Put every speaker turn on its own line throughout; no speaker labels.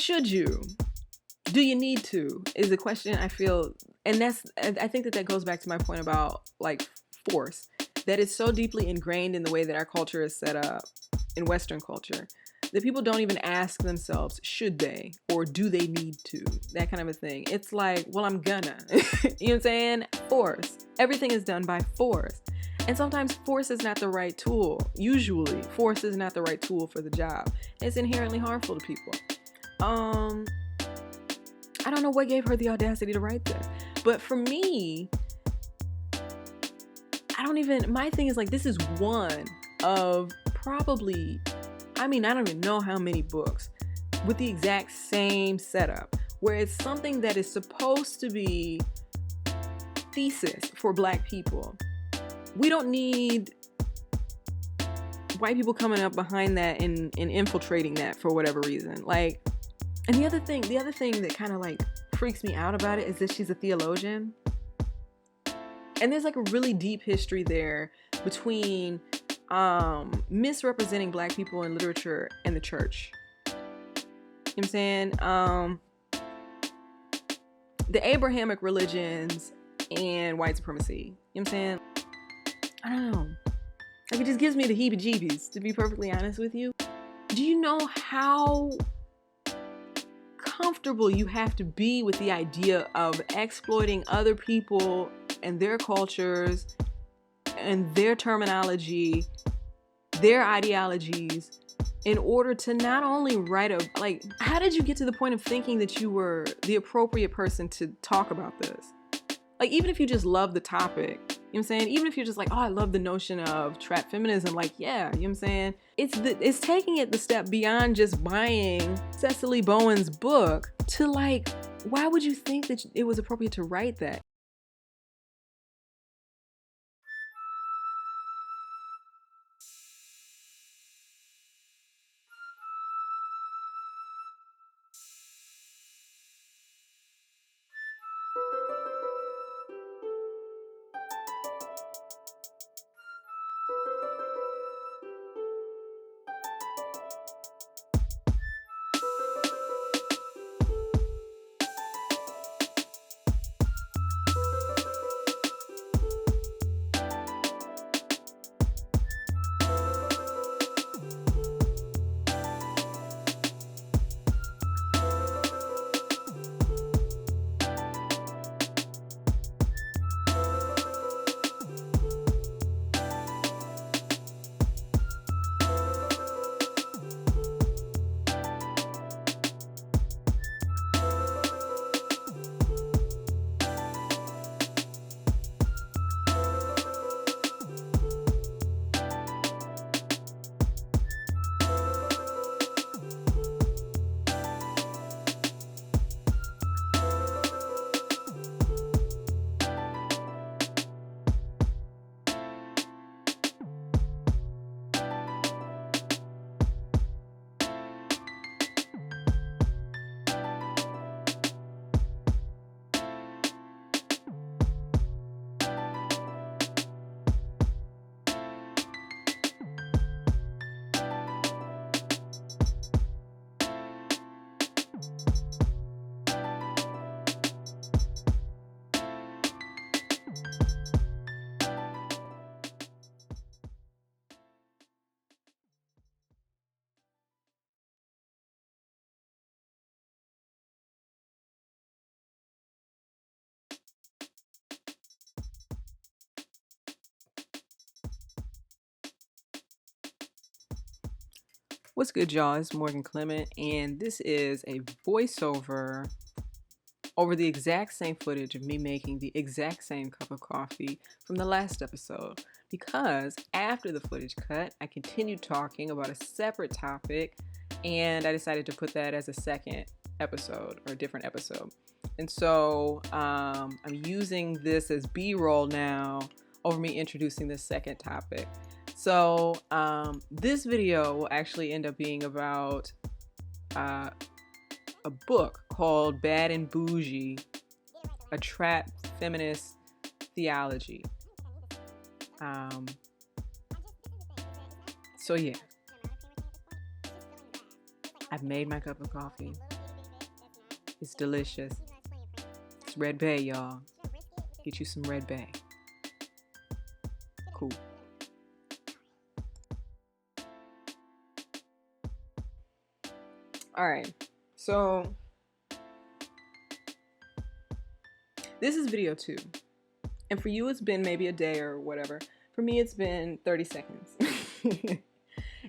should you? Do you need to? Is a question I feel, and I think that goes back to my point about like force, that it's so deeply ingrained in the way that our culture is set up in Western culture that people don't even ask themselves, should they or do they need to? That kind of a thing. It's like, well, I'm gonna. You know what I'm saying? Force. Everything is done by force. And sometimes force is not the right tool. Usually, force is not the right tool for the job. It's inherently harmful to people. I don't know what gave her the audacity to write this. But for me, my thing is like, this is one of probably, I don't even know how many books with the exact same setup, where it's something that is supposed to be thesis for Black people. We don't need white people coming up behind that and infiltrating that for whatever reason. Like, and the other thing that kind of like freaks me out about it is that she's a theologian. And there's like a really deep history there between misrepresenting Black people in literature and the church. You know what I'm saying? The Abrahamic religions and white supremacy. You know what I'm saying? I don't know. Like, it just gives me the heebie-jeebies, to be perfectly honest with you. Do you know how comfortable you have to be with the idea of exploiting other people and their cultures and their terminology, their ideologies, in order to not only write how did you get to the point of thinking that you were the appropriate person to talk about this? Like, even if you just love the topic, you know what I'm saying? Even if you're just like, oh, I love the notion of trap feminism, like, yeah, you know what I'm saying? It's taking it the step beyond just buying Sesali Bowen's book to like, why would you think that it was appropriate to write that? What's good, y'all? It's Morgan Clement, and this is a voiceover over the exact same footage of me making the exact same cup of coffee from the last episode. Because after the footage cut, I continued talking about a separate topic, and I decided to put that as a second episode, or a different episode. And so I'm using this as B-roll now over me introducing this second topic. So this video will actually end up being about a book called Bad and Boujee, A Trap Feminist Theology. So yeah, I've made my cup of coffee. It's delicious. It's Red Bay, y'all. Get you some Red Bay. Cool. All right. So this is video 2. And for you, it's been maybe a day or whatever. For me, it's been 30 seconds.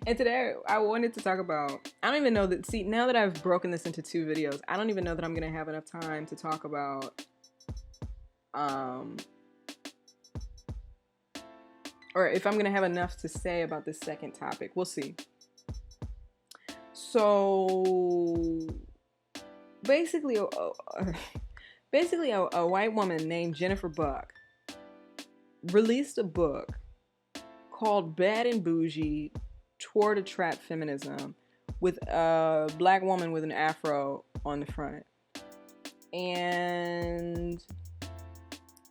And today, I wanted to talk about, I don't even know that, see, now that I've broken this into 2 videos, I don't even know that I'm going to have enough time to talk about, or if I'm going to have enough to say about this second topic. We'll see. So, basically, a white woman named Jennifer Buck released a book called Bad and Boujee, Toward a Trap Feminism, with a black woman with an afro on the front. And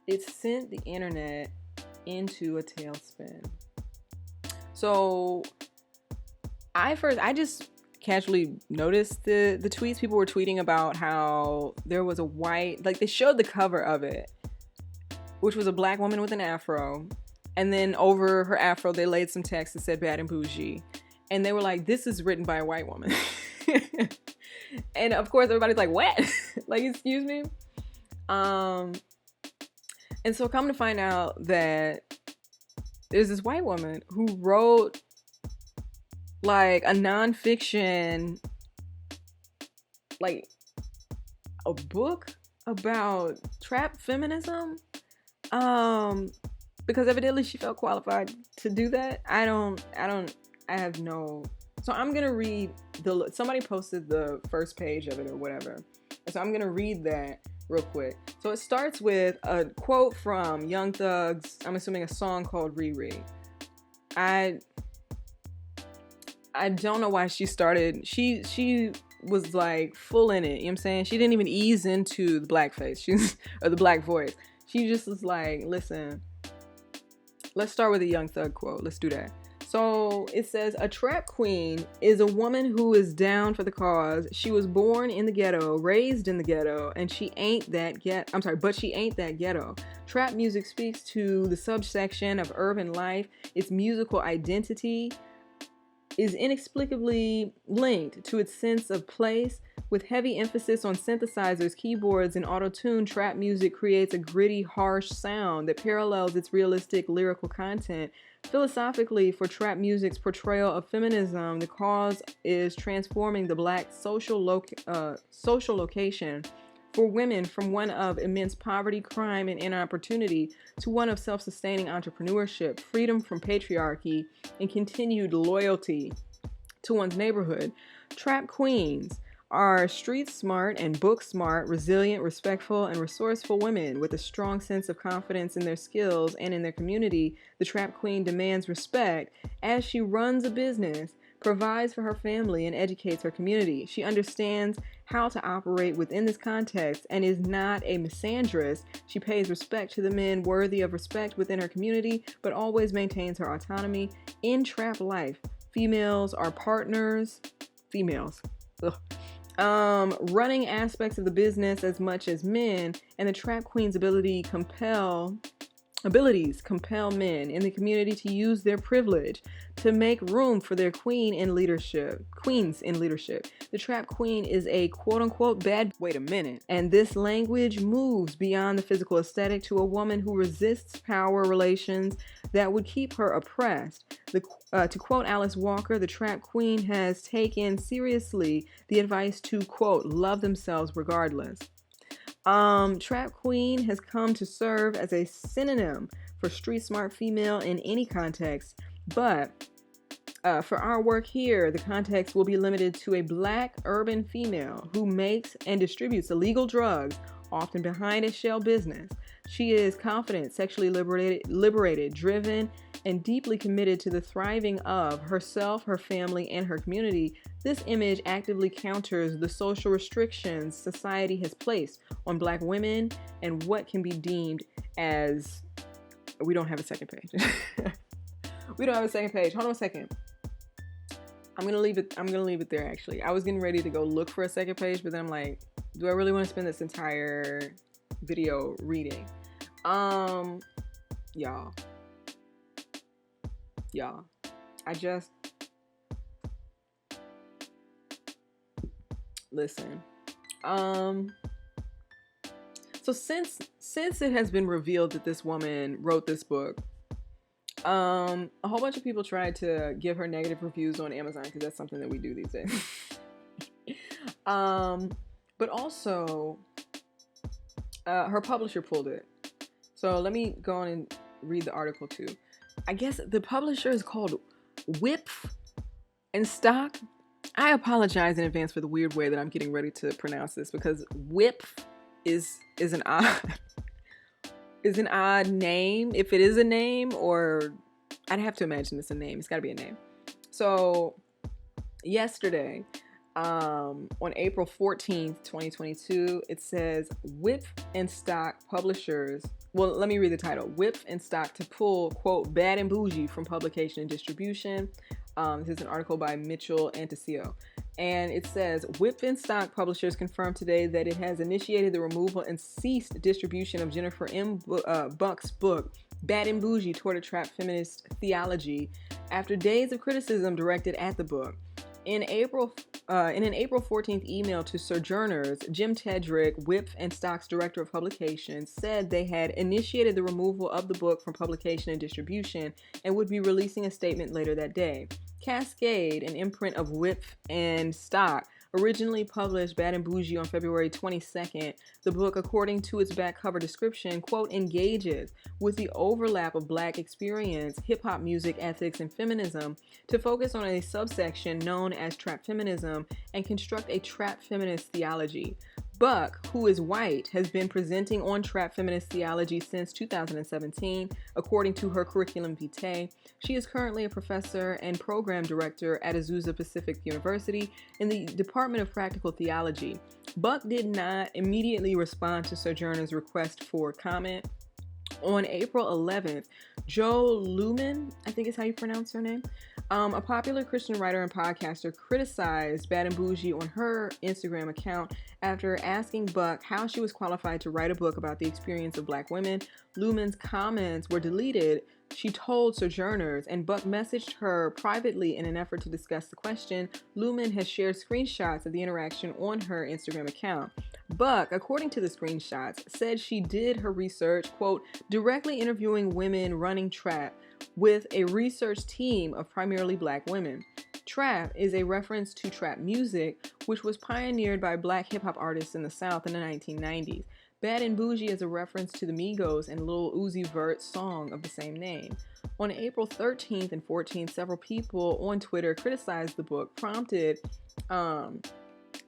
it sent the internet into a tailspin. So I just casually noticed the tweets. People were tweeting about how there was a white, like they showed the cover of it, which was a black woman with an afro. And then over her afro, they laid some text that said Bad and Boujee. And they were like, this is written by a white woman. And of course, everybody's like, what? Like, excuse me? And so come to find out that there's this white woman who wrote like a nonfiction, like a book about trap feminism. Because evidently she felt qualified to do that. I have no, so I'm going to read somebody posted the first page of it or whatever. So I'm going to read that real quick. So it starts with a quote from Young Thug's, I'm assuming a song called Riri. I don't know why she started, she was like full in it, you know what I'm saying? She didn't even ease into the blackface, or the black voice. She just was like, listen, let's start with a Young Thug quote. Let's do that. So it says, a trap queen is a woman who is down for the cause. She was born in the ghetto, raised in the ghetto, and she ain't that but she ain't that ghetto. Trap music speaks to the subsection of urban life. Its musical identity is inexplicably linked to its sense of place. With heavy emphasis on synthesizers, keyboards, and auto-tune, trap music creates a gritty, harsh sound that parallels its realistic lyrical content. Philosophically, for trap music's portrayal of feminism, the cause is transforming the black social location for women from one of immense poverty, crime, and inopportunity to one of self-sustaining entrepreneurship, freedom from patriarchy, and continued loyalty to one's neighborhood. Trap queens are street smart and book smart, resilient, respectful, and resourceful women with a strong sense of confidence in their skills and in their community. The trap queen demands respect as she runs a business, provides for her family, and educates her community. She understands how to operate within this context and is not a misandrist. She pays respect to the men worthy of respect within her community, but always maintains her autonomy. In trap life, females are partners. Running aspects of the business as much as men, and the trap queen's abilities compel men in the community to use their privilege to make room for their queens in leadership. The trap queen is a quote-unquote bad, wait a minute, and this language moves beyond the physical aesthetic to a woman who resists power relations that would keep her oppressed. To quote Alice Walker, the trap queen has taken seriously the advice to, quote, love themselves regardless. Trap queen has come to serve as a synonym for street smart female in any context, but for our work here, the context will be limited to a black urban female who makes and distributes illegal drugs, often behind a shell business. She is confident, sexually liberated, driven, and deeply committed to the thriving of herself, her family, and her community. This image actively counters the social restrictions society has placed on black women and what can be deemed as... We don't have a second page. We don't have a second page. Hold on a second. I'm gonna leave it there, actually. I was getting ready to go look for a second page, but then I'm like, Do I really want to spend this entire video reading? Y'all, I just, listen. So since it has been revealed that this woman wrote this book, a whole bunch of people tried to give her negative reviews on Amazon, because that's something that we do these days. But also, her publisher pulled it. So let me go on and read the article too. I guess the publisher is called Whip and Stock. I apologize in advance for the weird way that I'm getting ready to pronounce this, because Whip is an odd name, if it is a name, or I'd have to imagine it's a name. It's got to be a name. So yesterday, on April 14th, 2022, it says Whip and Stock publishers. Well, let me read the title. Whip and Stock to pull, quote, Bad and Boujee from publication and distribution. This is an article by Mitchell Antisio. And it says, Whip and Stock publishers confirmed today that it has initiated the removal and ceased distribution of Jennifer M. Buck's book, Bad and Boujee, Toward a Trap Feminist Theology, after days of criticism directed at the book. In an April 14th email to Sojourners, Jim Tedrick, Whip and Stock's director of publications, said they had initiated the removal of the book from publication and distribution and would be releasing a statement later that day. Cascade, an imprint of Whip and Stock, originally published Bad and Boujee on February 22nd. The book, according to its back cover description, quote, engages with the overlap of Black experience, hip-hop music, ethics, and feminism to focus on a subsection known as trap feminism and construct a trap feminist theology. Buck, who is white, has been presenting on trap feminist theology since 2017, according to her curriculum vitae. She is currently a professor and program director at Azusa Pacific University in the Department of Practical Theology. Buck did not immediately respond to Sojourner's request for comment. On April 11th, Jo Luehmann, I think is how you pronounce her name, a popular Christian writer and podcaster, criticized Bad and Boujee on her Instagram account after asking Buck how she was qualified to write a book about the experience of Black women. Luehmann's comments were deleted, she told Sojourners, and Buck messaged her privately in an effort to discuss the question. Luehmann has shared screenshots of the interaction on her Instagram account. Buck, according to the screenshots, said she did her research, quote, directly interviewing women running trap with a research team of primarily Black women. Trap is a reference to trap music, which was pioneered by Black hip-hop artists in the South in the 1990s. Bad and Boujee is a reference to the Migos and Lil Uzi Vert's song of the same name. On April 13th and 14th, several people on Twitter criticized the book, prompted by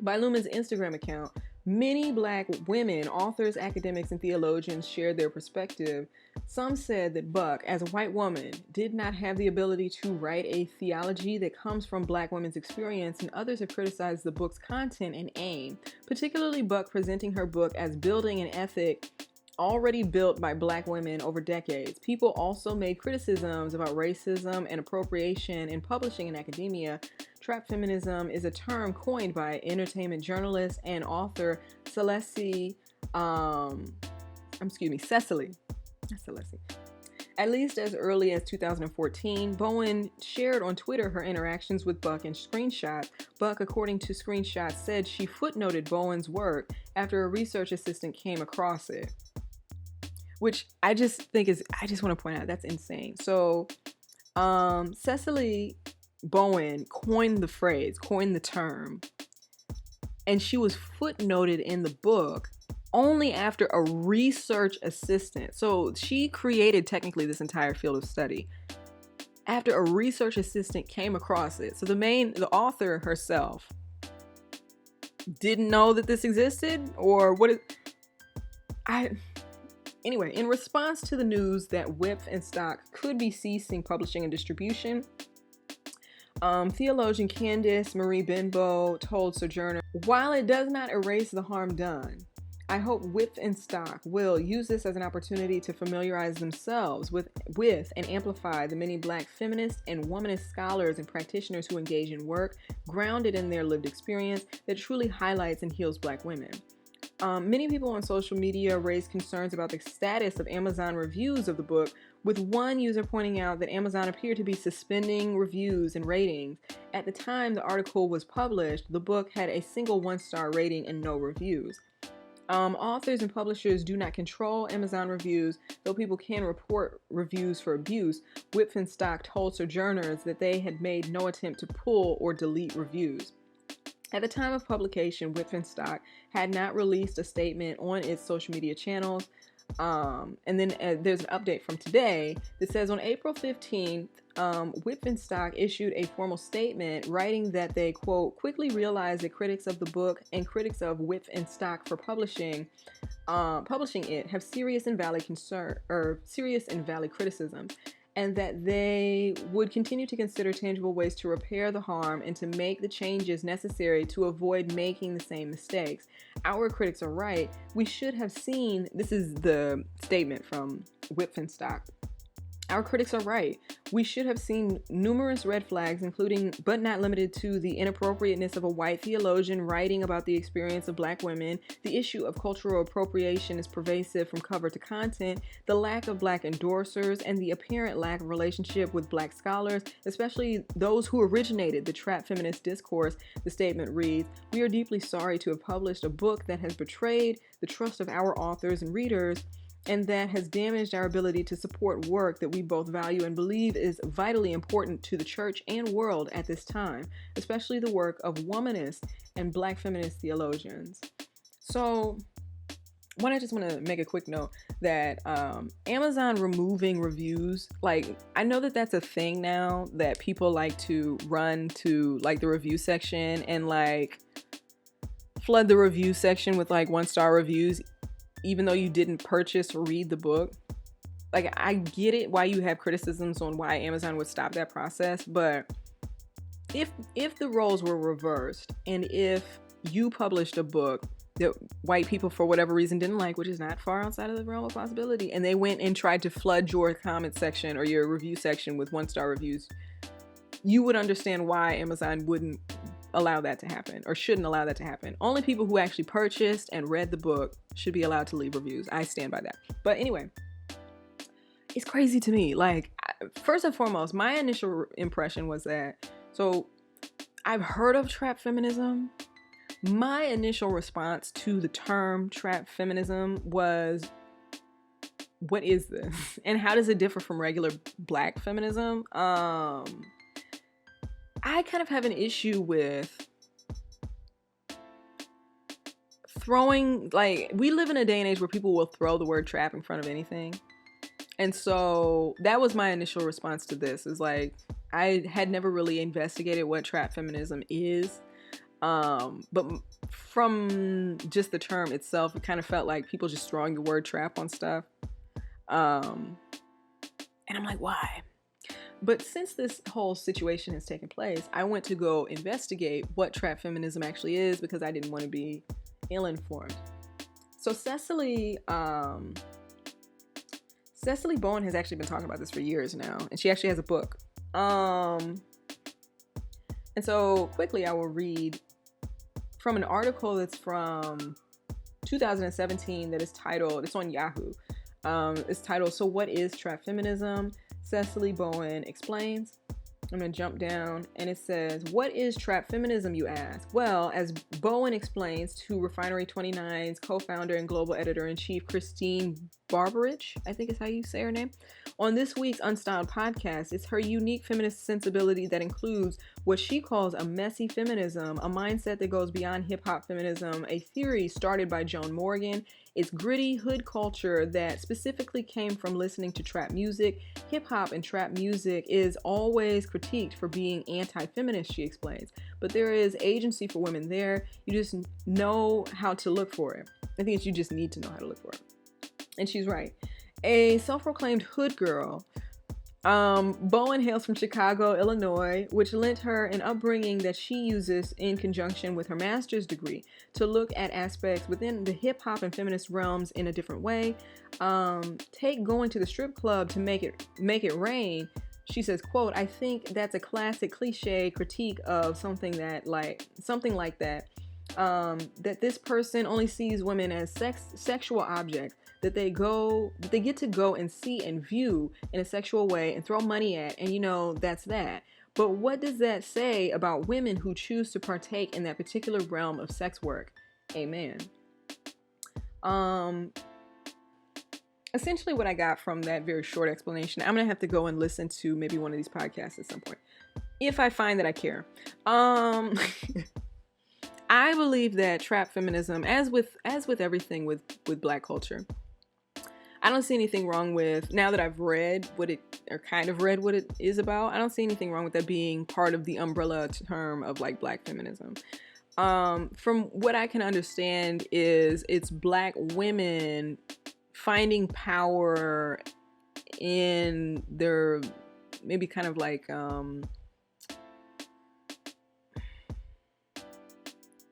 Luehmann's Instagram account. Many Black women, authors, academics, and theologians shared their perspective. Some said that Buck, as a white woman, did not have the ability to write a theology that comes from Black women's experience, and others have criticized the book's content and aim, particularly Buck presenting her book as building an ethic already built by Black women over decades. People also made criticisms about racism and appropriation in publishing and academia. Trap feminism is a term coined by entertainment journalist and author Sesali. At least as early as 2014, Bowen shared on Twitter her interactions with Buck in screenshots. Buck, according to screenshots, said she footnoted Bowen's work after a research assistant came across it. Which I just think I just want to point out, that's insane. So, Sesali Bowen coined the term, and she was footnoted in the book only after a research assistant. So she created technically this entire field of study after a research assistant came across it. So the author herself didn't know that this existed, or Anyway, in response to the news that Whip and Stock could be ceasing publishing and distribution, theologian Candace Marie Benbow told Sojourner, while it does not erase the harm done, I hope Whip and Stock will use this as an opportunity to familiarize themselves with and amplify the many Black feminist and womanist scholars and practitioners who engage in work grounded in their lived experience that truly highlights and heals Black women. Many people on social media raised concerns about the status of Amazon reviews of the book, with one user pointing out that Amazon appeared to be suspending reviews and ratings. At the time the article was published, the book had a single 1-star rating and no reviews. Authors and publishers do not control Amazon reviews, though people can report reviews for abuse. Whitfenstock told Sojourners that they had made no attempt to pull or delete reviews. At the time of publication, Whitfenstock had not released a statement on its social media channels. And then there's an update from today that says on April 15th, Whitfenstock issued a formal statement writing that they, quote, quickly realized that critics of the book and critics of Whitfenstock for publishing it have serious and valid criticisms, and that they would continue to consider tangible ways to repair the harm and to make the changes necessary to avoid making the same mistakes. Our critics are right. We should have seen, this is the statement from Whitfenstock. Our critics are right. We should have seen numerous red flags, including but not limited to the inappropriateness of a white theologian writing about the experience of Black women. The issue of cultural appropriation is pervasive from cover to content. The lack of Black endorsers and the apparent lack of relationship with Black scholars, especially those who originated the trap feminist discourse. The statement reads, "We are deeply sorry to have published a book that has betrayed the trust of our authors and readers, and that has damaged our ability to support work that we both value and believe is vitally important to the church and world at this time, especially the work of womanist and Black feminist theologians." So, I just want to make a quick note that Amazon removing reviews, like, I know that that's a thing now, that people like to run to, like, the review section and, like, flood the review section with, like, 1-star reviews, even though you didn't purchase or read the book. Like, I get it why you have criticisms on why Amazon would stop that process, but if the roles were reversed, and if you published a book that white people for whatever reason didn't like, which is not far outside of the realm of possibility, and they went and tried to flood your comment section or your review section with 1-star reviews, you would understand why Amazon wouldn't allow that to happen, or shouldn't allow that to happen. Only people who actually purchased and read the book should be allowed to leave reviews. I stand by that. But anyway, it's crazy to me. Like, first and foremost, my initial impression was that, so I've heard of trap feminism. My initial response to the term trap feminism was, what is this? And how does it differ from regular Black feminism? I kind of have an issue with throwing, like, we live in a day and age where people will throw the word trap in front of anything. And so that was my initial response to this, is like, I had never really investigated what trap feminism is. But from just the term itself, it kind of felt like people just throwing the word trap on stuff. And I'm like, why? But since this whole situation has taken place, I went to go investigate what trap feminism actually is, because I didn't want to be ill-informed. So Sesali Bowen has actually been talking about this for years now, and she actually has a book. And so quickly I will read from an article that's from 2017 that is titled, it's on Yahoo. It's titled, "So What is Trap Feminism?" Sesali Bowen explains. I'm going to jump down, and it says, "What is trap feminism, you ask? Well, as Bowen explains to Refinery 29's co-founder and global editor-in-chief Christine Barberich, I think is how you say her name, on this week's Unstyled podcast, it's her unique feminist sensibility that includes what she calls a messy feminism, a mindset that goes beyond hip-hop feminism, a theory started by Joan Morgan. It's gritty hood culture that specifically came from listening to trap music. Hip-hop and trap music is always critiqued for being anti-feminist," she explains. "But there is agency for women there. You just know how to look for it. I think you just need to know how to look for it." And she's right. A self-proclaimed hood girl, Bowen hails from Chicago, Illinois, which lent her an upbringing that she uses in conjunction with her master's degree to look at aspects within the hip-hop and feminist realms in a different way. Take going to the strip club to make it rain. She says, quote, "I think that's a classic cliche critique of something like that. that this person only sees women as sexual objects that they get to go and see and view in a sexual way and throw money at, and that's that. But what does that say about women who choose to partake in that particular realm of sex work? Amen. Essentially what I got from that very short explanation, I'm gonna have to go and listen to maybe one of these podcasts at some point, if I find that I care. I believe that trap feminism, as with everything with Black culture, I don't see anything wrong with, now that I've read what it is about, I don't see anything wrong with that being part of the umbrella term of like Black feminism. From what I can understand is it's Black women finding power in their maybe kind of like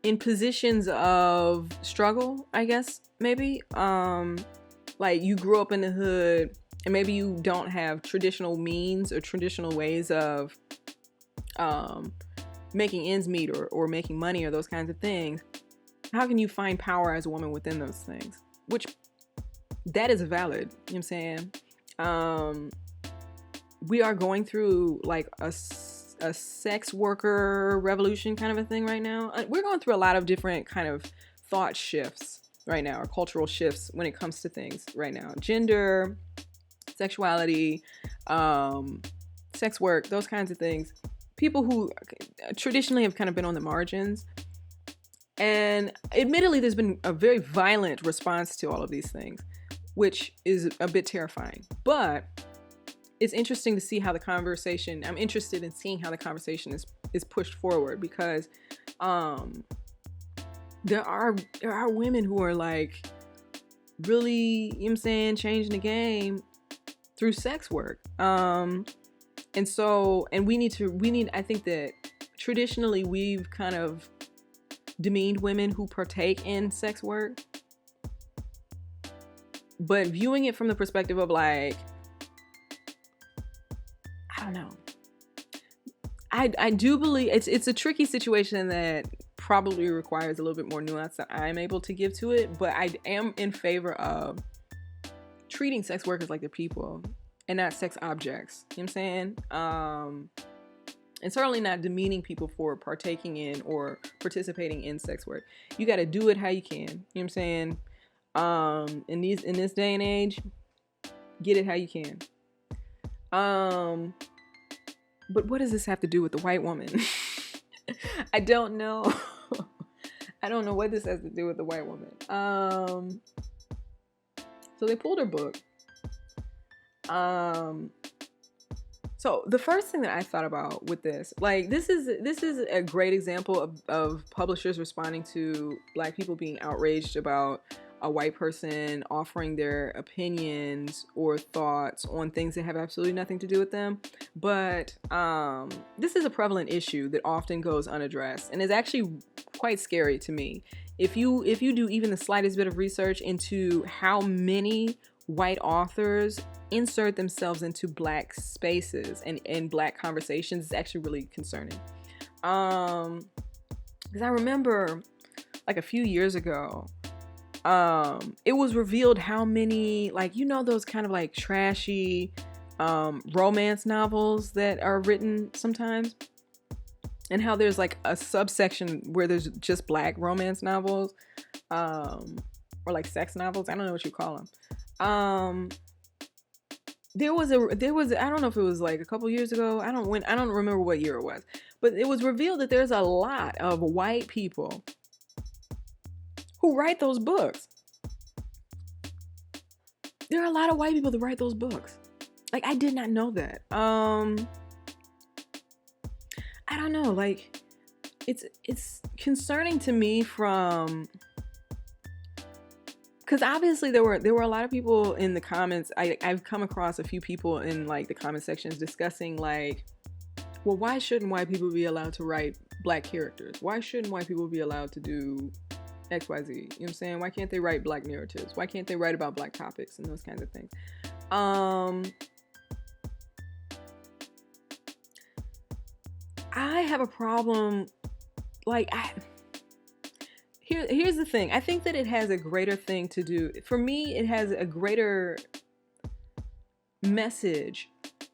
in positions of struggle, I guess, maybe. Like you grew up in the hood and maybe you don't have traditional means or traditional ways of making ends meet or making money or those kinds of things. How can you find power as a woman within those things? Which, that is valid, you know what I'm saying? We are going through like a sex worker revolution kind of a thing right now. We're going through a lot of different kind of thought shifts right now, or cultural shifts when it comes to things right now. Gender, sexuality, sex work, those kinds of things. People who traditionally have kind of been on the margins. And admittedly, there's been a very violent response to all of these things, which is a bit terrifying. But it's interesting to see how the conversation, I'm interested in seeing how the conversation is pushed forward, because there are women who are like really, you know what I'm saying, changing the game through sex work. And we need, I think that traditionally we've kind of demeaned women who partake in sex work, but viewing it from the perspective of like, I don't know. I do believe it's a tricky situation that probably requires a little bit more nuance that I'm able to give to it, but I am in favor of treating sex workers like they're people and not sex objects. You know what I'm saying? And certainly not demeaning people for partaking in or participating in sex work. You got to do it how you can. You know what I'm saying? In this day and age, get it how you can. But what does this have to do with the white woman? I don't know. I don't know what this has to do with the white woman. So they pulled her book. So the first thing that I thought about with this, like this is a great example of publishers responding to Black people being outraged about a white person offering their opinions or thoughts on things that have absolutely nothing to do with them. But this is a prevalent issue that often goes unaddressed and is actually quite scary to me. If you do even the slightest bit of research into how many white authors insert themselves into Black spaces and Black conversations, it's actually really concerning. Because I remember like a few years ago, it was revealed how many, like, those kind of like trashy romance novels that are written sometimes, and how there's like a subsection where there's just Black romance novels, or like sex novels. I don't know what you call them. There was I don't know if it was like a couple years ago. I don't remember what year it was, but it was revealed that there's a lot of white people who write those books. There are a lot of white people that write those books. Like, I did not know that. I don't know, like it's concerning to me because obviously there were a lot of people in the comments. I've come across a few people in like the comment sections discussing like, well, why shouldn't white people be allowed to write Black characters? Why shouldn't white people be allowed to do XYZ? You know what I'm saying? Why can't they write Black narratives? Why can't they write about Black topics and those kinds of things? I have a problem. Like, here's the thing. I think that it has a greater thing to do. For me, it has a greater message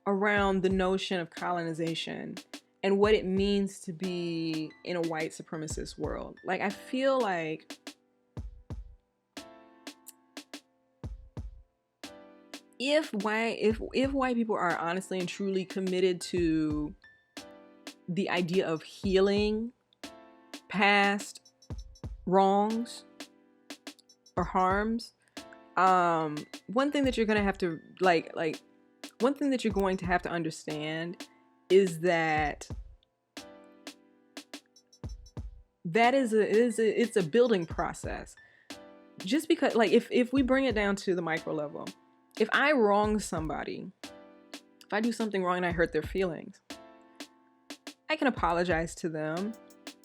around the notion of colonization and what it means to be in a white supremacist world. Like, I feel like if white people are honestly and truly committed to the idea of healing past wrongs or harms, one thing that you're going to have to one thing that you're going to have to understand is that it's a building process. Just because, like, if we bring it down to the micro level, if I wrong somebody, if I do something wrong and I hurt their feelings, I can apologize to them,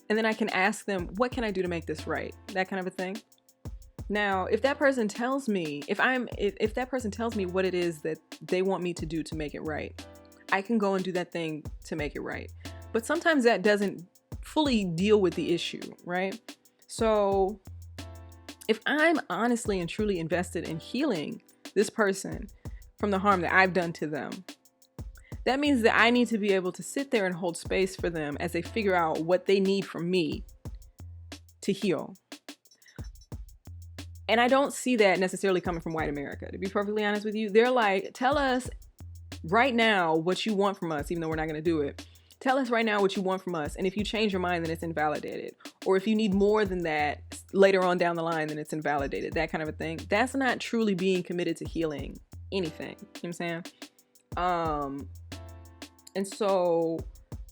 and then I can ask them, what can I do to make this right? That kind of a thing. Now, if that person tells me, if that person tells me what it is that they want me to do to make it right, I can go and do that thing to make it right. But sometimes that doesn't fully deal with the issue, right? So if I'm honestly and truly invested in healing this person from the harm that I've done to them, that means that I need to be able to sit there and hold space for them as they figure out what they need from me to heal. And I don't see that necessarily coming from white America, to be perfectly honest with you. They're like, tell us right now what you want from us, even though we're not going to do it. Tell us right now what you want from us. And if you change your mind, then it's invalidated. Or if you need more than that later on down the line, then it's invalidated. That kind of a thing. That's not truly being committed to healing anything. You know what I'm saying? And so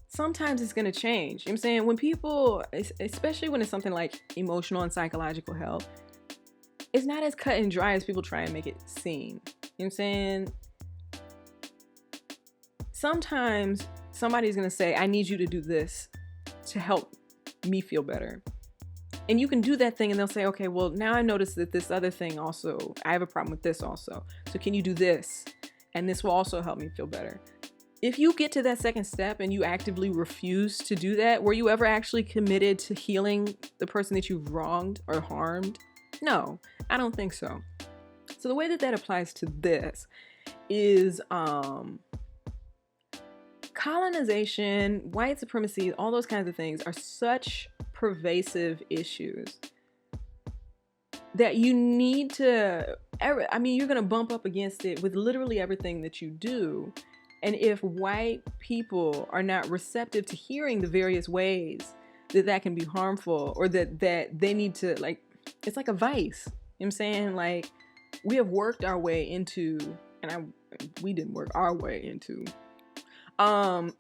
sometimes it's going to change. You know what I'm saying? When people, especially when it's something like emotional and psychological health, it's not as cut and dry as people try and make it seem. You know what I'm saying? Sometimes somebody's going to say, I need you to do this to help me feel better. And you can do that thing and they'll say, okay, well, now I noticed that this other thing also, I have a problem with this also. So can you do this? And this will also help me feel better. If you get to that second step and you actively refuse to do that, were you ever actually committed to healing the person that you've wronged or harmed? No, I don't think so. So the way that applies to this is colonization, white supremacy, all those kinds of things are such pervasive issues that you need to, you're going to bump up against it with literally everything that you do. And if white people are not receptive to hearing the various ways that can be harmful, or that they need to, like, it's like a vice. You know what I'm saying? Like, we have worked our way into, and we didn't work our way into, but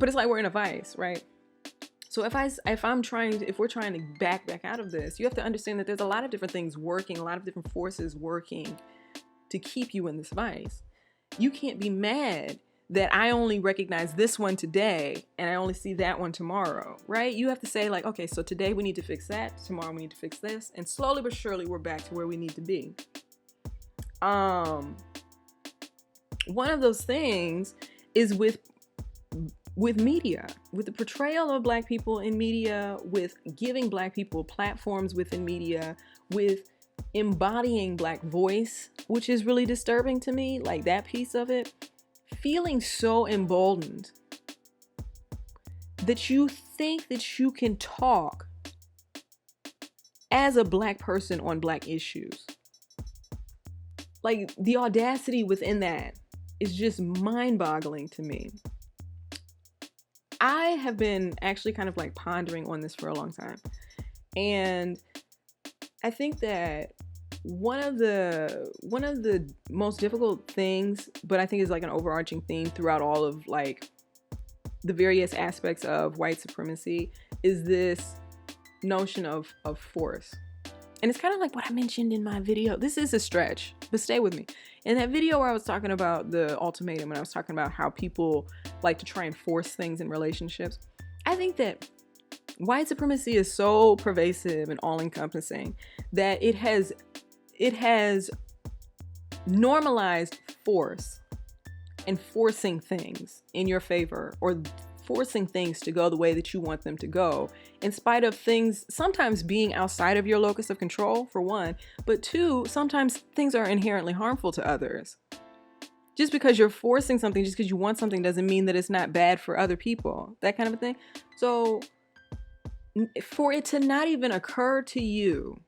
it's like we're in a vice, right? So if we're trying to back out of this, you have to understand that there's a lot of different things working, a lot of different forces working to keep you in this vice. You can't be mad that I only recognize this one today and I only see that one tomorrow, right? You have to say, like, okay, so today we need to fix that, tomorrow we need to fix this, and slowly but surely we're back to where we need to be. One of those things is with media, with the portrayal of Black people in media, with giving Black people platforms within media, with embodying Black voice, which is really disturbing to me, like that piece of it. Feeling so emboldened that you think that you can talk as a Black person on Black issues. Like, the audacity within that is just mind-boggling to me. I have been actually kind of like pondering on this for a long time. And I think that one of the most difficult things, but I think is like an overarching theme throughout all of like the various aspects of white supremacy, is this notion of force. And it's kind of like what I mentioned in my video. This is a stretch, but stay with me. In that video where I was talking about the ultimatum, and I was talking about how people like to try and force things in relationships, I think that white supremacy is so pervasive and all-encompassing that it has normalized force and forcing things in your favor, or forcing things to go the way that you want them to go, in spite of things sometimes being outside of your locus of control, for one, but two, sometimes things are inherently harmful to others. Just because you're forcing something, just because you want something, doesn't mean that it's not bad for other people, that kind of a thing. So for it to not even occur to you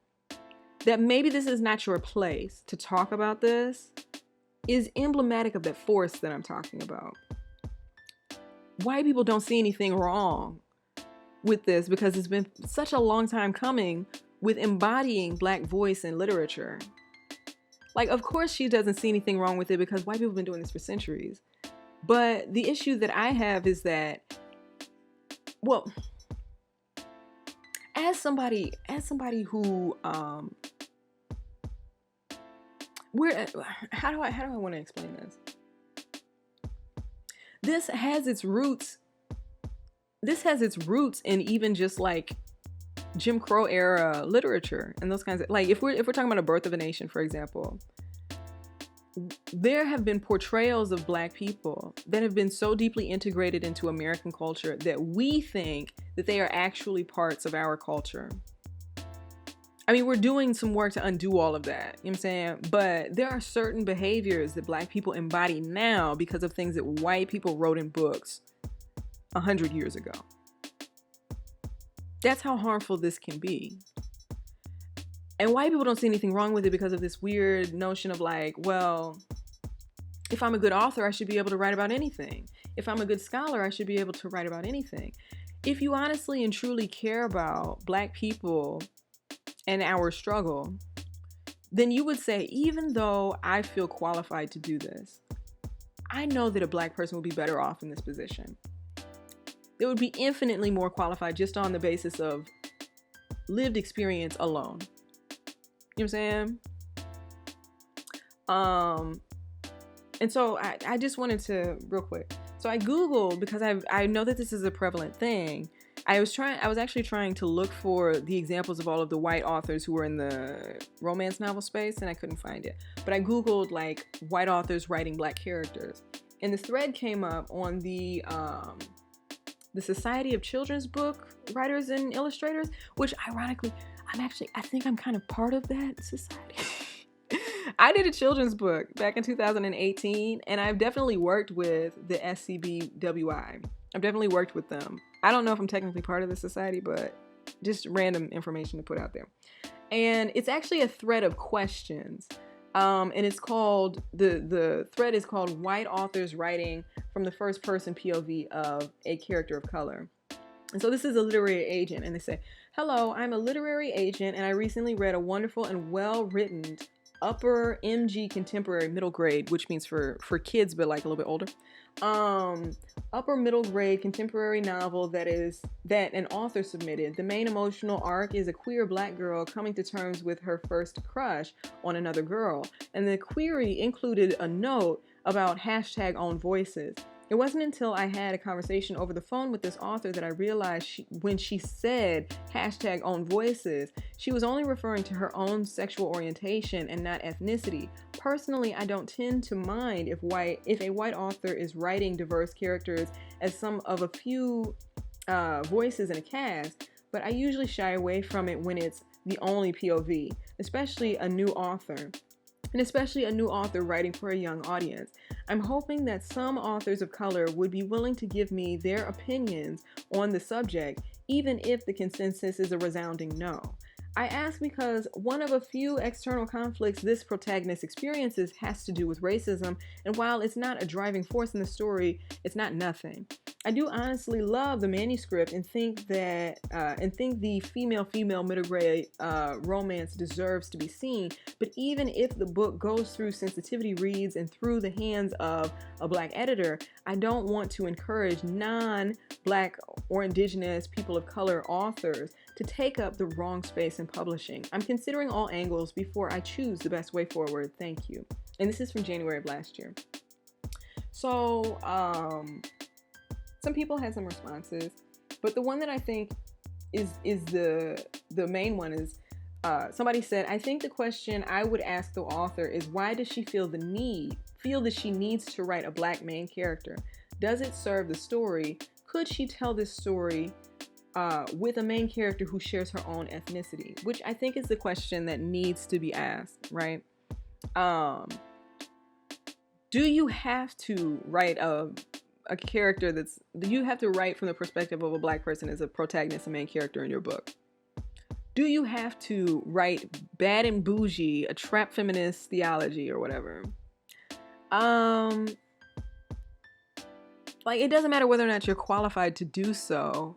that maybe this is not your place to talk about this is emblematic of that force that I'm talking about. White people don't see anything wrong with this because it's been such a long time coming with embodying Black voice in literature. Like, of course she doesn't see anything wrong with it because white people have been doing this for centuries. But the issue that I have is that, well, as somebody who, how do I want to explain this? This has its roots in even just like Jim Crow era literature and those kinds of, like, if we're talking about A Birth of a Nation, for example, there have been portrayals of Black people that have been so deeply integrated into American culture that we think that they are actually parts of our culture. I mean, we're doing some work to undo all of that, you know what I'm saying? But there are certain behaviors that Black people embody now because of things that white people wrote in books 100 years ago. That's how harmful this can be. And white people don't see anything wrong with it because of this weird notion of like, well, if I'm a good author, I should be able to write about anything. If I'm a good scholar, I should be able to write about anything. If you honestly and truly care about Black people and our struggle, then you would say, even though I feel qualified to do this, I know that a Black person would be better off in this position. They would be infinitely more qualified just on the basis of lived experience alone. You know what I'm saying? And so I just wanted to, real quick. So I Googled, because I know that this is a prevalent thing. I was actually trying to look for the examples of all of the white authors who were in the romance novel space, and I couldn't find it. But I Googled like white authors writing Black characters. And this thread came up on the Society of Children's Book Writers and Illustrators, which ironically, I think I'm kind of part of that society. I did a children's book back in 2018, and I've definitely worked with the SCBWI. I've definitely worked with them. I don't know if I'm technically part of the society, but just random information to put out there. And it's actually a thread of questions. And it's called, the thread is called White Authors Writing from the First Person POV of a Character of Color. And so this is a literary agent, and they say, "Hello, I'm a literary agent, and I recently read a wonderful and well-written upper MG contemporary middle grade," which means for kids, but like a little bit older, upper middle grade contemporary novel that an author submitted. The main emotional arc is a queer Black girl coming to terms with her first crush on another girl. And the query included a note about #OwnVoices. It wasn't until I had a conversation over the phone with this author that I realized when she said #OwnVoices, she was only referring to her own sexual orientation and not ethnicity. Personally, I don't tend to mind if a white author is writing diverse characters as some of a few voices in a cast, but I usually shy away from it when it's the only POV, especially a new author. And especially a new author writing for a young audience. I'm hoping that some authors of color would be willing to give me their opinions on the subject, even if the consensus is a resounding no. I ask because one of a few external conflicts this protagonist experiences has to do with racism, and while it's not a driving force in the story, it's not nothing. I do honestly love the manuscript and think the female middle grade romance deserves to be seen. But even if the book goes through sensitivity reads and through the hands of a Black editor, I don't want to encourage non-Black or Indigenous people of color authors to take up the wrong space in publishing. I'm considering all angles before I choose the best way forward. Thank you. And this is from January of last year. So, some people had some responses, but the one that I think is the main one is, somebody said, "I think the question I would ask the author is, why does she feel that she needs to write a Black main character? Does it serve the story? could she tell this story with a main character who shares her own ethnicity? Which I think is the question that needs to be asked, right? Do you have to write a character do you have to write from the perspective of a black person as a protagonist, a main character in your book? Do you have to write Bad and Boujee, A Trap Feminist Theology, or whatever? Like, it doesn't matter whether or not you're qualified to do so.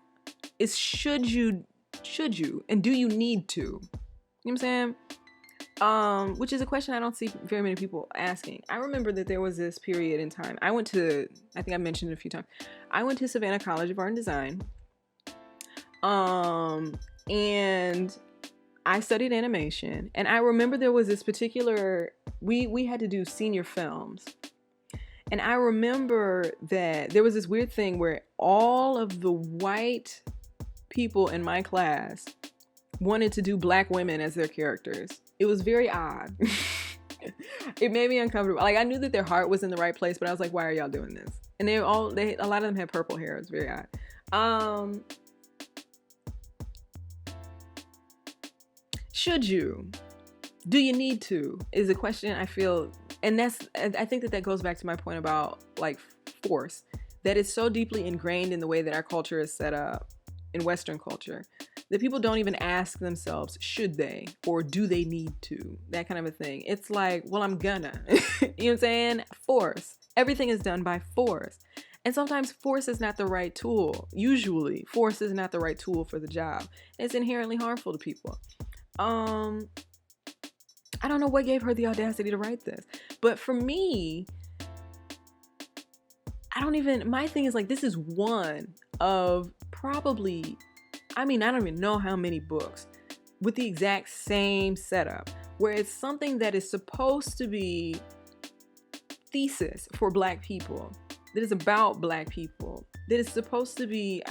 It's should you, and do you need to? You know what I'm saying? Which is a question I don't see very many people asking. I remember that there was this period in time. I think I mentioned it a few times. I went to Savannah College of Art and Design. And I studied animation. And I remember there was this particular, we had to do senior films. And I remember that there was this weird thing where all of the white people in my class wanted to do black women as their characters. It was very odd. It made me uncomfortable. Like, I knew that their heart was in the right place, but I was like, why are y'all doing this? And a lot of them had purple hair. It was very odd. Should you? Do you need to? Is a question I feel, and I think that goes back to my point about like force, that is so deeply ingrained in the way that our culture is set up in Western culture, that people don't even ask themselves, should they, or do they need to, that kind of a thing. It's like, well, I'm gonna, you know what I'm saying? Force. Everything is done by force. And sometimes force is not the right tool. Usually, force is not the right tool for the job. It's inherently harmful to people. I don't know what gave her the audacity to write this. But for me, my thing is like, this is one of probably, I don't even know how many books with the exact same setup, where it's something that is supposed to be thesis for black people, that is about black people, that is supposed to be,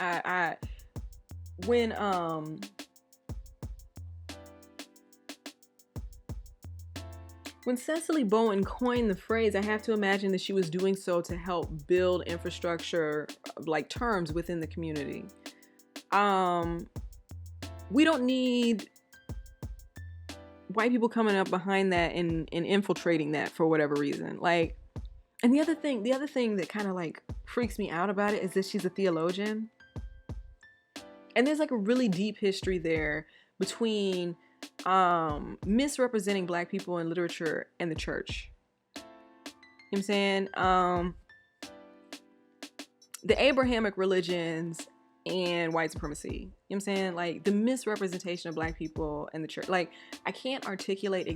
when Sesali Bowen coined the phrase, I have to imagine that she was doing so to help build infrastructure, like terms within the community. We don't need white people coming up behind that and infiltrating that for whatever reason. Like, and the other thing that kind of like freaks me out about it is that she's a theologian. And there's like a really deep history there between misrepresenting black people in literature and the church. You know what I'm saying? The Abrahamic religions and white supremacy. You know what I'm saying? Like, the misrepresentation of black people and the church. Like, I can't articulate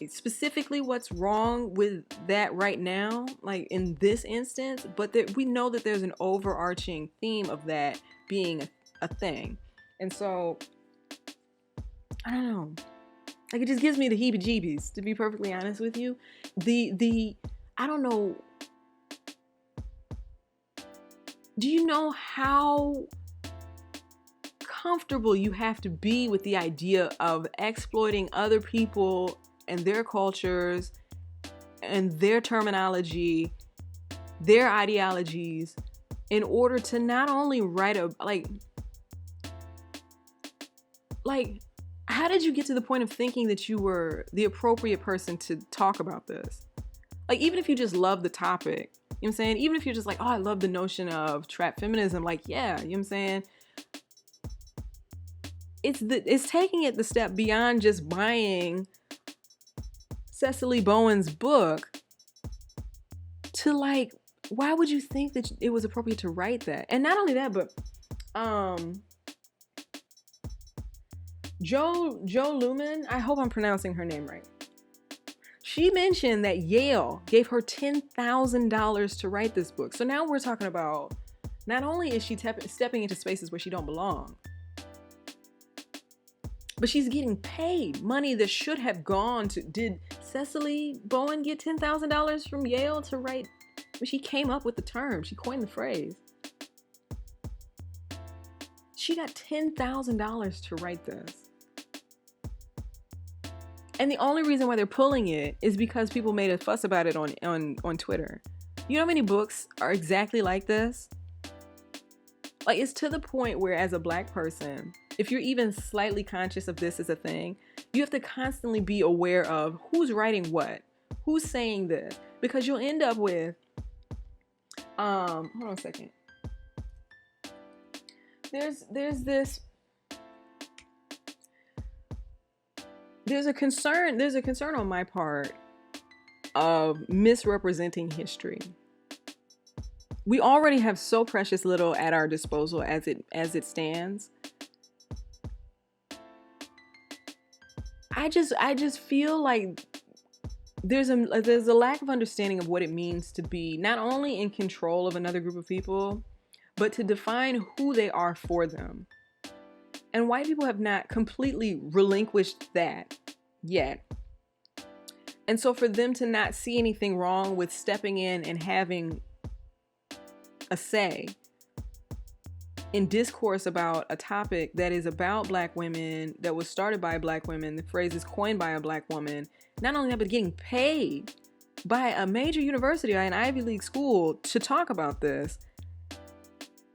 specifically what's wrong with that right now, like in this instance, but we know that there's an overarching theme of that being a thing. And so, I don't know. Like, it just gives me the heebie-jeebies, to be perfectly honest with you. I don't know. Do you know how comfortable you have to be with the idea of exploiting other people and their cultures and their terminology, their ideologies, in order to not only write how did you get to the point of thinking that you were the appropriate person to talk about this? Like, even if you just love the topic, you know what I'm saying? Even if you're just like, oh, I love the notion of trap feminism, like, yeah, you know what I'm saying? It's taking it the step beyond just buying Sesali Bowen's book to, like, why would you think that it was appropriate to write that? And not only that, but Joe Lumen, I hope I'm pronouncing her name right. She mentioned that Yale gave her $10,000 to write this book. So now we're talking about, not only is she stepping into spaces where she don't belong, but she's getting paid money that should have gone to, did Sesali Bowen get $10,000 from Yale to write? She came up with the term. She coined the phrase. She got $10,000 to write this. And the only reason why they're pulling it is because people made a fuss about it on Twitter. You know how many books are exactly like this? Like, it's to the point where as a Black person, if you're even slightly conscious of this as a thing, you have to constantly be aware of who's writing what, who's saying this, because you'll end up with, hold on a second. There's a concern on my part of misrepresenting history. We already have so precious little at our disposal as it stands. I just feel like there's a lack of understanding of what it means to be not only in control of another group of people, but to define who they are for them. And white people have not completely relinquished that yet. And so for them to not see anything wrong with stepping in and having a say in discourse about a topic that is about Black women, that was started by Black women, the phrase is coined by a Black woman, not only that, but getting paid by a major university, an Ivy League school, to talk about this.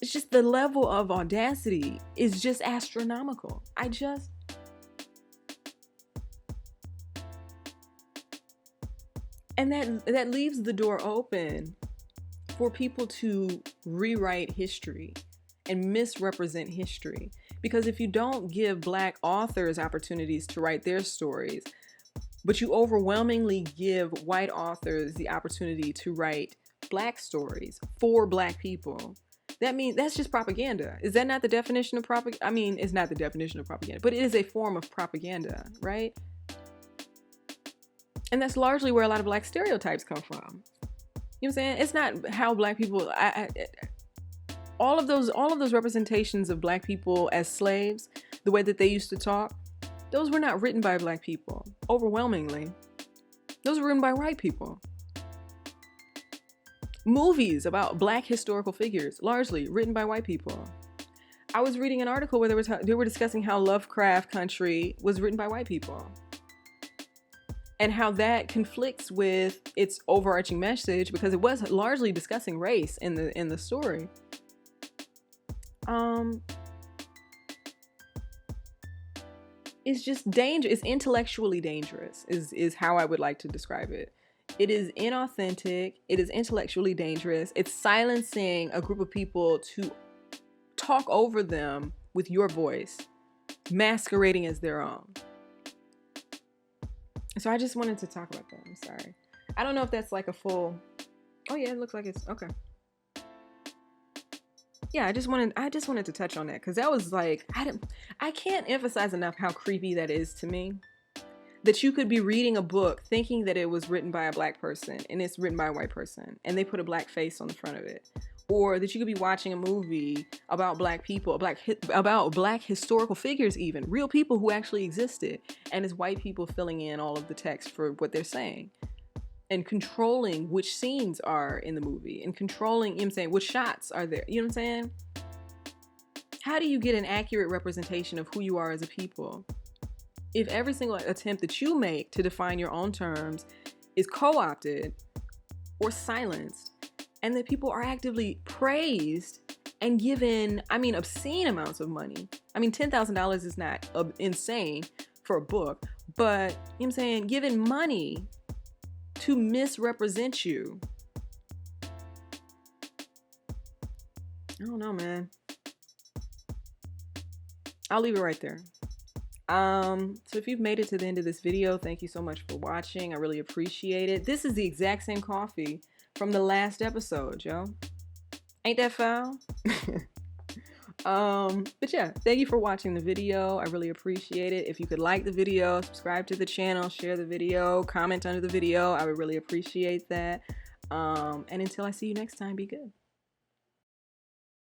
It's just the level of audacity is just astronomical. And that leaves the door open for people to rewrite history and misrepresent history. Because if you don't give Black authors opportunities to write their stories, but you overwhelmingly give white authors the opportunity to write Black stories for Black people, that means that's just propaganda. Is that not the definition of propaganda? I mean, it's not the definition of propaganda, but it is a form of propaganda, right? And that's largely where a lot of Black stereotypes come from. You know what I'm saying? It's not how Black people, all of those representations of Black people as slaves, the way that they used to talk, those were not written by Black people. Overwhelmingly, those were written by white people. Movies about Black historical figures, largely written by white people. I was reading an article where they were discussing how Lovecraft Country was written by white people, and how that conflicts with its overarching message, because it was largely discussing race in the story. It's just dangerous. It's intellectually dangerous is how I would like to describe it. It is inauthentic. It is intellectually dangerous. It's silencing a group of people to talk over them with your voice, masquerading as their own. So I just wanted to talk about that. I'm sorry. I don't know if that's like a full... Oh yeah, it looks like it's... Okay. Yeah, I just wanted to touch on that, because that was like... I can't emphasize enough how creepy that is to me. That you could be reading a book thinking that it was written by a Black person and it's written by a white person and they put a Black face on the front of it. Or that you could be watching a movie about Black people, about Black historical figures even, real people who actually existed, and it's white people filling in all of the text for what they're saying and controlling which scenes are in the movie and controlling, you know what I'm saying, which shots are there, you know what I'm saying? How do you get an accurate representation of who you are as a people if every single attempt that you make to define your own terms is co-opted or silenced, and that people are actively praised and given, I mean, obscene amounts of money? I mean, $10,000 is not insane for a book, but, you know what I'm saying, given money to misrepresent you. I don't know, man. I'll leave it right there. So if you've made it to the end of this video, thank you so much for watching. I really appreciate it. This is the exact same coffee from the last episode, yo. Ain't that foul? But yeah, thank you for watching the video. I really appreciate it. If you could like the video, subscribe to the channel, share the video, comment under the video, I would really appreciate that. And until I see you next time, be good.